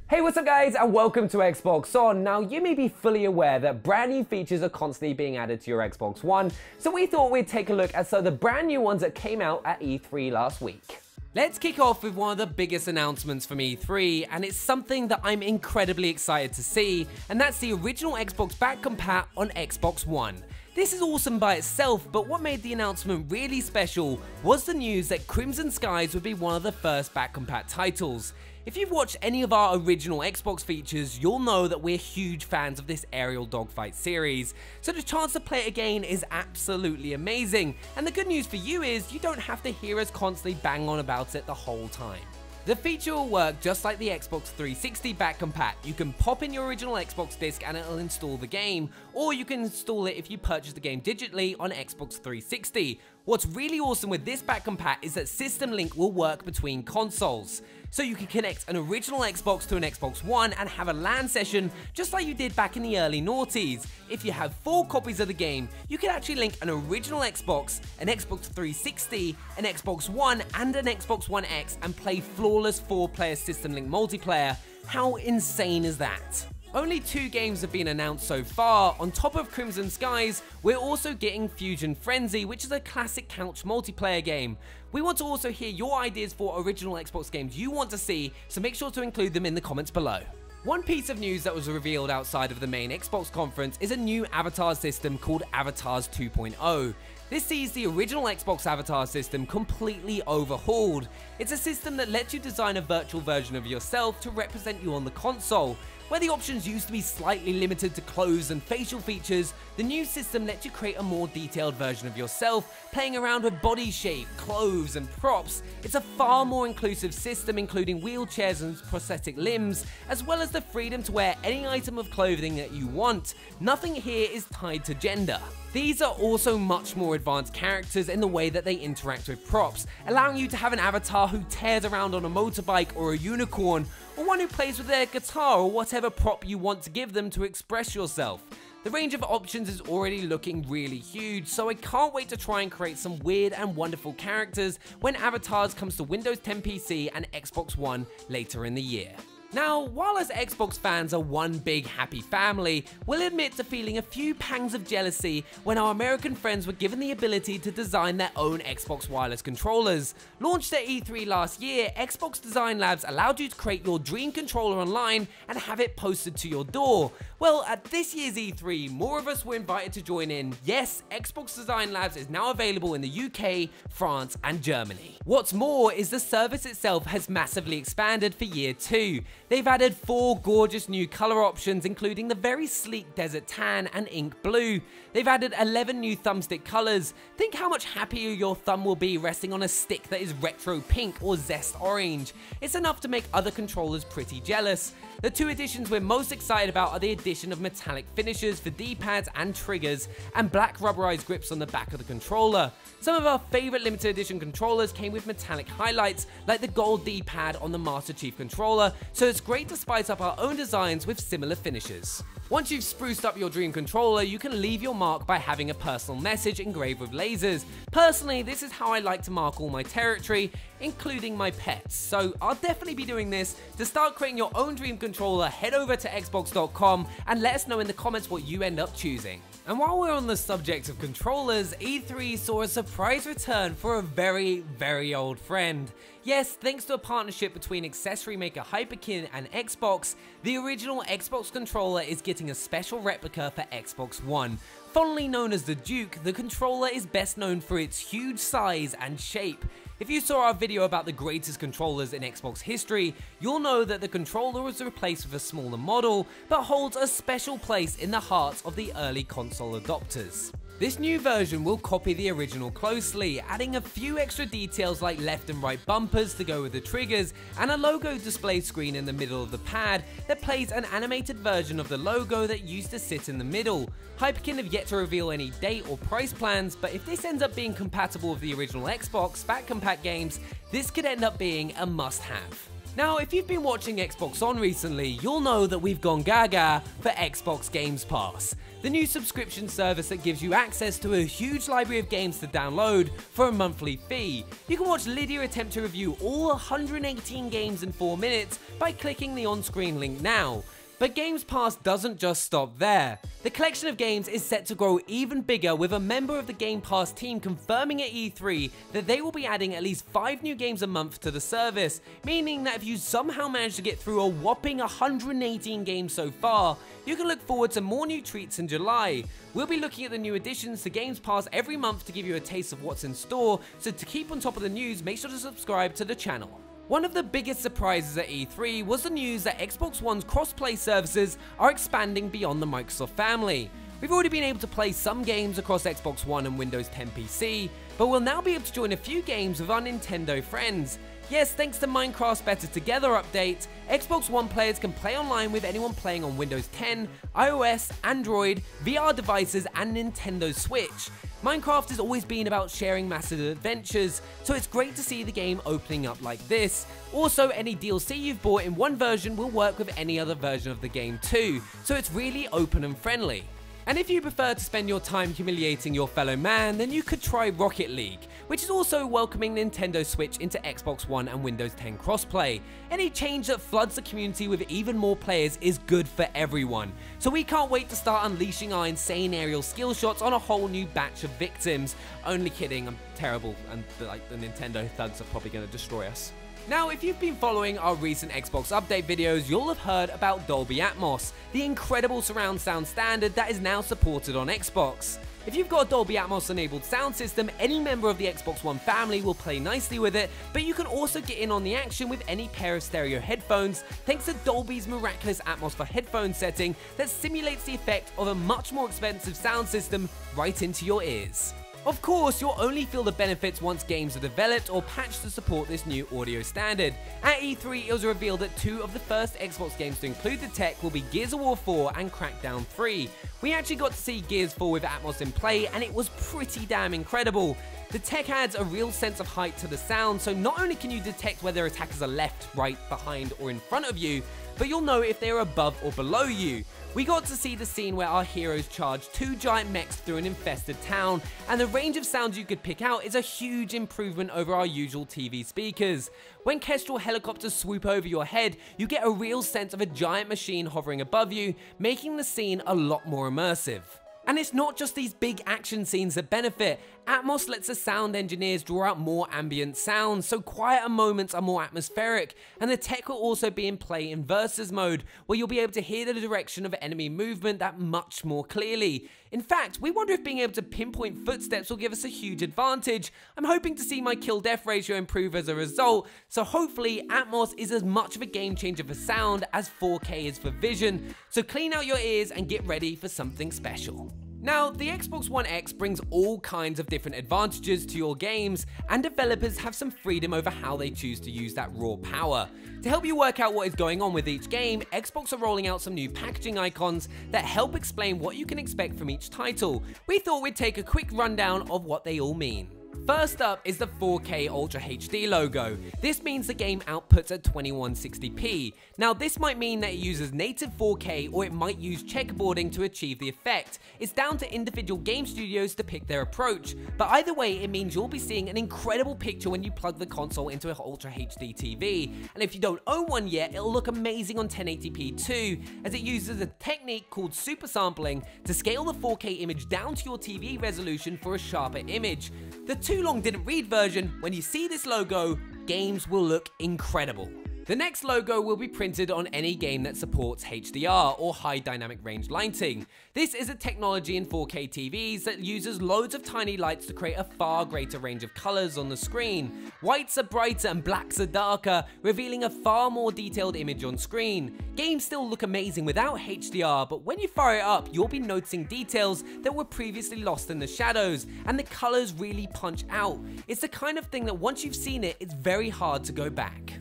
Hey, what's up guys, and welcome to Xbox On. Now, you may be fully aware that brand new features are constantly being added to your Xbox One, so we thought we'd take a look at some of the brand new ones that came out at E3 last week. Let's kick off with one of the biggest announcements from E3, and it's something that I'm incredibly excited to see, and that's the original Xbox back compat on Xbox One. This is awesome by itself, but what made the announcement really special was the news that Crimson Skies would be one of the first back compat titles. If you've watched any of our original Xbox features, you'll know that we're huge fans of this aerial dogfight series, so the chance to play it again is absolutely amazing, and the good news for you is you don't have to hear us constantly bang on about it the whole time. The feature will work just like the Xbox 360 back compat. You can pop in your original Xbox disc and it'll install the game, or you can install it if you purchase the game digitally on Xbox 360. What's really awesome with this back compat is that System Link will work between consoles. So you can connect an original Xbox to an Xbox One and have a LAN session just like you did back in the early noughties. If you have 4 copies of the game, you can actually link an original Xbox, an Xbox 360, an Xbox One, and an Xbox One X and play flawless 4-player System Link multiplayer. How insane is that? Only 2 games have been announced so far. On top of Crimson Skies, we're also getting Fusion Frenzy, which is a classic couch multiplayer game. We want to also hear your ideas for original Xbox games you want to see, so make sure to include them in the comments below. One piece of news that was revealed outside of the main Xbox conference is a new avatar system called Avatars 2.0. This sees the original Xbox avatar system completely overhauled. It's a system that lets you design a virtual version of yourself to represent you on the console. Where the options used to be slightly limited to clothes and facial features, the new system lets you create a more detailed version of yourself, playing around with body shape, clothes and props. It's a far more inclusive system, including wheelchairs and prosthetic limbs, as well as the freedom to wear any item of clothing that you want. Nothing here is tied to gender. These are also much more advanced characters in the way that they interact with props, allowing you to have an avatar who tears around on a motorbike or a unicorn, or one who plays with their guitar or whatever prop you want to give them to express yourself. The range of options is already looking really huge, so I can't wait to try and create some weird and wonderful characters when Avatars comes to Windows 10 PC and Xbox One later in the year. Now, while as Xbox fans are one big happy family, we'll admit to feeling a few pangs of jealousy when our American friends were given the ability to design their own Xbox wireless controllers. Launched at E3 last year, Xbox Design Labs allowed you to create your dream controller online and have it posted to your door. Well, at this year's E3, more of us were invited to join in. Yes, Xbox Design Labs is now available in the UK, France, and Germany. What's more is the service itself has massively expanded for year 2. They've added 4 gorgeous new color options, including the very sleek desert tan and ink blue. They've added 11 new thumbstick colors. Think how much happier your thumb will be resting on a stick that is retro pink or zest orange. It's enough to make other controllers pretty jealous. The 2 additions we're most excited about are the addition of metallic finishes for D-pads and triggers, and black rubberized grips on the back of the controller. Some of our favorite limited edition controllers came with metallic highlights, like the gold D-pad on the Master Chief controller, so it's great to spice up our own designs with similar finishes. Once you've spruced up your dream controller, you can leave your mark by having a personal message engraved with lasers. Personally, this is how I like to mark all my territory, including my pets, so I'll definitely be doing this. To start creating your own dream controller, head over to xbox.com and let us know in the comments what you end up choosing. And while we're on the subject of controllers, E3 saw a surprise return for a very old friend. Yes, thanks to a partnership between accessory maker Hyperkin and Xbox, the original Xbox controller is getting a special replica for Xbox One. Fondly known as the Duke, the controller is best known for its huge size and shape. If you saw our video about the greatest controllers in Xbox history, you'll know that the controller was replaced with a smaller model, but holds a special place in the hearts of the early console adopters. This new version will copy the original closely, adding a few extra details like left and right bumpers to go with the triggers, and a logo display screen in the middle of the pad that plays an animated version of the logo that used to sit in the middle. Hyperkin have yet to reveal any date or price plans, but if this ends up being compatible with the original Xbox back compat games, this could end up being a must-have. Now, if you've been watching Xbox On recently, you'll know that we've gone gaga for Xbox Games Pass, the new subscription service that gives you access to a huge library of games to download for a monthly fee. You can watch Lydia attempt to review all 118 games in 4 minutes by clicking the on-screen link now. But Games Pass doesn't just stop there. The collection of games is set to grow even bigger, with a member of the Game Pass team confirming at E3 that they will be adding at least 5 new games a month to the service, meaning that if you somehow manage to get through a whopping 118 games so far, you can look forward to more new treats in July. We'll be looking at the new additions to Games Pass every month to give you a taste of what's in store, so to keep on top of the news, make sure to subscribe to the channel. One of the biggest surprises at E3 was the news that Xbox One's cross-play services are expanding beyond the Microsoft family. We've already been able to play some games across Xbox One and Windows 10 PC, but we'll now be able to join a few games with our Nintendo friends. Yes, thanks to Minecraft's Better Together update, Xbox One players can play online with anyone playing on Windows 10, iOS, Android, VR devices, and Nintendo Switch. Minecraft has always been about sharing massive adventures, so it's great to see the game opening up like this. Also, any DLC you've bought in one version will work with any other version of the game too, so it's really open and friendly. And if you prefer to spend your time humiliating your fellow man, then you could try Rocket League, which is also welcoming Nintendo Switch into Xbox One and Windows 10 crossplay. Any change that floods the community with even more players is good for everyone, so we can't wait to start unleashing our insane aerial skill shots on a whole new batch of victims. Only kidding, I'm terrible, and the Nintendo thugs are probably going to destroy us. Now, if you've been following our recent Xbox update videos, you'll have heard about Dolby Atmos, the incredible surround sound standard that is now supported on Xbox. If you've got a Dolby Atmos enabled sound system, any member of the Xbox One family will play nicely with it, but you can also get in on the action with any pair of stereo headphones thanks to Dolby's miraculous Atmos for headphone setting that simulates the effect of a much more expensive sound system right into your ears. Of course, you'll only feel the benefits once games are developed or patched to support this new audio standard. At E3, it was revealed that 2 of the first Xbox games to include the tech will be Gears of War 4 and Crackdown 3. We actually got to see Gears 4 with Atmos in play, and it was pretty damn incredible. The tech adds a real sense of height to the sound, so not only can you detect whether attackers are left, right, behind, or in front of you, but you'll know if they're above or below you. We got to see the scene where our heroes charge 2 giant mechs through an infested town, and the range of sounds you could pick out is a huge improvement over our usual TV speakers. When Kestrel helicopters swoop over your head, you get a real sense of a giant machine hovering above you, making the scene a lot more immersive. And it's not just these big action scenes that benefit. Atmos lets the sound engineers draw out more ambient sounds, so quieter moments are more atmospheric, and the tech will also be in play in versus mode, where you'll be able to hear the direction of enemy movement that much more clearly. In fact, we wonder if being able to pinpoint footsteps will give us a huge advantage. I'm hoping to see my kill-death ratio improve as a result, so hopefully Atmos is as much of a game changer for sound as 4K is for vision, so clean out your ears and get ready for something special. Now, the Xbox One X brings all kinds of different advantages to your games, and developers have some freedom over how they choose to use that raw power. To help you work out what is going on with each game, Xbox are rolling out some new packaging icons that help explain what you can expect from each title. We thought we'd take a quick rundown of what they all mean. First up is the 4K Ultra HD logo. This means the game outputs at 2160p. Now, this might mean that it uses native 4K, or it might use checkerboarding to achieve the effect. It's down to individual game studios to pick their approach, but either way, it means you'll be seeing an incredible picture when you plug the console into an Ultra HD TV. And if you don't own one yet, it'll look amazing on 1080p too, as it uses a technique called super sampling to scale the 4K image down to your TV resolution for a sharper image. The too long didn't read version, when you see this logo, games will look incredible. The next logo will be printed on any game that supports HDR, or high dynamic range lighting. This is a technology in 4K TVs that uses loads of tiny lights to create a far greater range of colors on the screen. Whites are brighter and blacks are darker, revealing a far more detailed image on screen. Games still look amazing without HDR, but when you fire it up, you'll be noticing details that were previously lost in the shadows, and the colors really punch out. It's the kind of thing that once you've seen it, it's very hard to go back.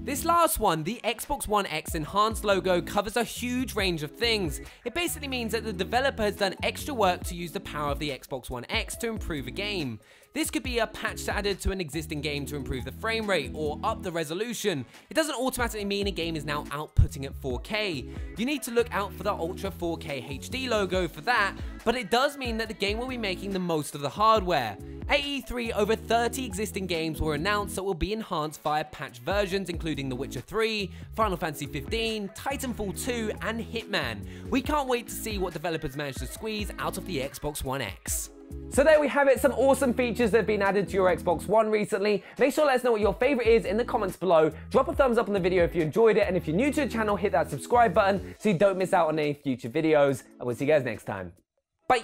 This last one, the Xbox One X enhanced logo, covers a huge range of things. It basically means that the developer has done extra work to use the power of the Xbox One X to improve a game. This could be a patch added to an existing game to improve the frame rate or up the resolution. It doesn't automatically mean a game is now outputting at 4K. You need to look out for the Ultra 4K HD logo for that, but it does mean that the game will be making the most of the hardware. At E3, over 30 existing games were announced that will be enhanced via patch versions, including The Witcher 3, Final Fantasy 15, Titanfall 2, and Hitman. We can't wait to see what developers manage to squeeze out of the Xbox One X. So there we have it, some awesome features that have been added to your Xbox One recently. Make sure to let us know what your favorite is in the comments below. Drop a thumbs up on the video if you enjoyed it, and if you're new to the channel, hit that subscribe button so you don't miss out on any future videos. And we'll see you guys next time. Bye!